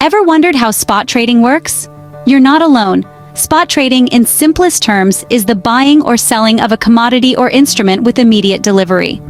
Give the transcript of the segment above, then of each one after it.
Ever wondered how spot trading works? You're not alone. Spot trading, in simplest terms, is the buying or selling of a commodity or instrument with immediate delivery.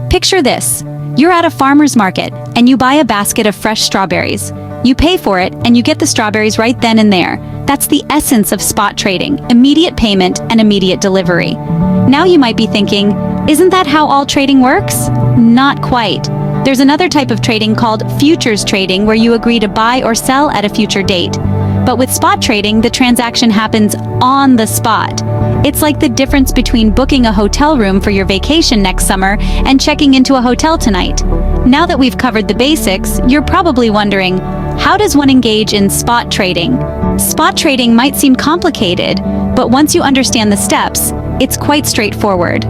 Picture this. You're at a farmer's market, and you buy a basket of fresh strawberries. You pay for it, and you get the strawberries right then and there. That's the essence of spot trading: immediate payment and immediate delivery. Now you might be thinking, isn't that how all trading works? Not quite. There's another type of trading called futures trading, where you agree to buy or sell at a future date. But with spot trading, the transaction happens on the spot. It's like the difference between booking a hotel room for your vacation next summer and checking into a hotel tonight. Now that we've covered the basics, you're probably wondering, how does one engage in spot trading? Spot trading might seem complicated, but once you understand the steps, it's quite straightforward.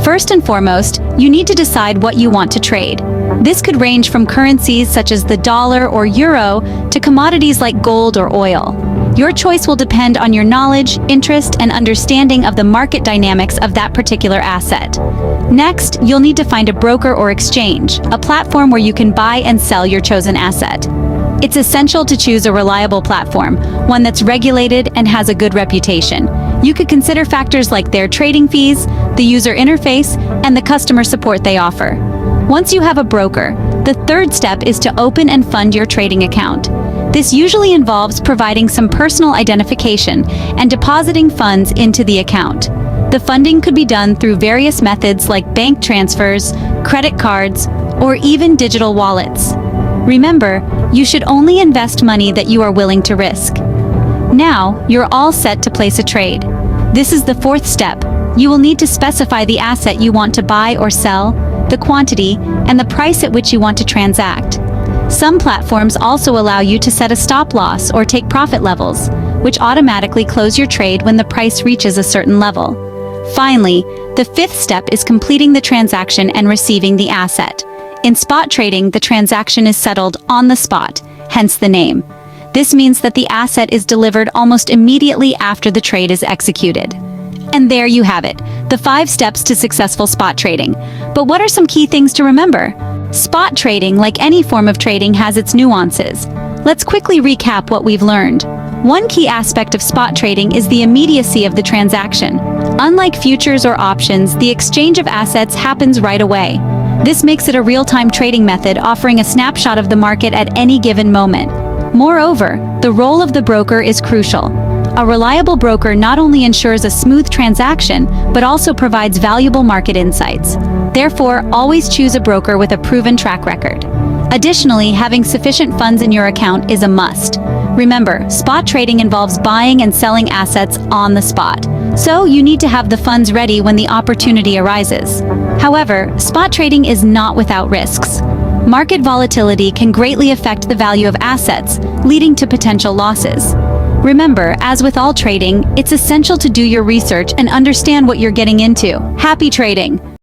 First and foremost, you need to decide what you want to trade. This could range from currencies such as the dollar or euro to commodities like gold or oil. Your choice will depend on your knowledge, interest, and understanding of the market dynamics of that particular asset. Next, you'll need to find a broker or exchange, a platform where you can buy and sell your chosen asset. It's essential to choose a reliable platform, one that's regulated and has a good reputation. You could consider factors like their trading fees, the user interface, and the customer support they offer. Once you have a broker, the third step is to open and fund your trading account. This usually involves providing some personal identification and depositing funds into the account. The funding could be done through various methods like bank transfers, credit cards, or even digital wallets. Remember, you should only invest money that you are willing to risk. Now, you're all set to place a trade. This is the fourth step. You will need to specify the asset you want to buy or sell, the quantity, and the price at which you want to transact. Some platforms also allow you to set a stop loss or take profit levels, which automatically close your trade when the price reaches a certain level. Finally, the fifth step is completing the transaction and receiving the asset. In spot trading, the transaction is settled on the spot, hence the name. This means that the asset is delivered almost immediately after the trade is executed. And there you have it, the 5 steps to successful spot trading. But what are some key things to remember? Spot trading, like any form of trading, has its nuances. Let's quickly recap what we've learned. One key aspect of spot trading is the immediacy of the transaction. Unlike futures or options, the exchange of assets happens right away. This makes it a real-time trading method, offering a snapshot of the market at any given moment. Moreover, the role of the broker is crucial. A reliable broker not only ensures a smooth transaction, but also provides valuable market insights. Therefore, always choose a broker with a proven track record. Additionally, having sufficient funds in your account is a must. Remember, spot trading involves buying and selling assets on the spot, so you need to have the funds ready when the opportunity arises. However, spot trading is not without risks. Market volatility can greatly affect the value of assets, leading to potential losses. Remember, as with all trading, it's essential to do your research and understand what you're getting into. Happy trading!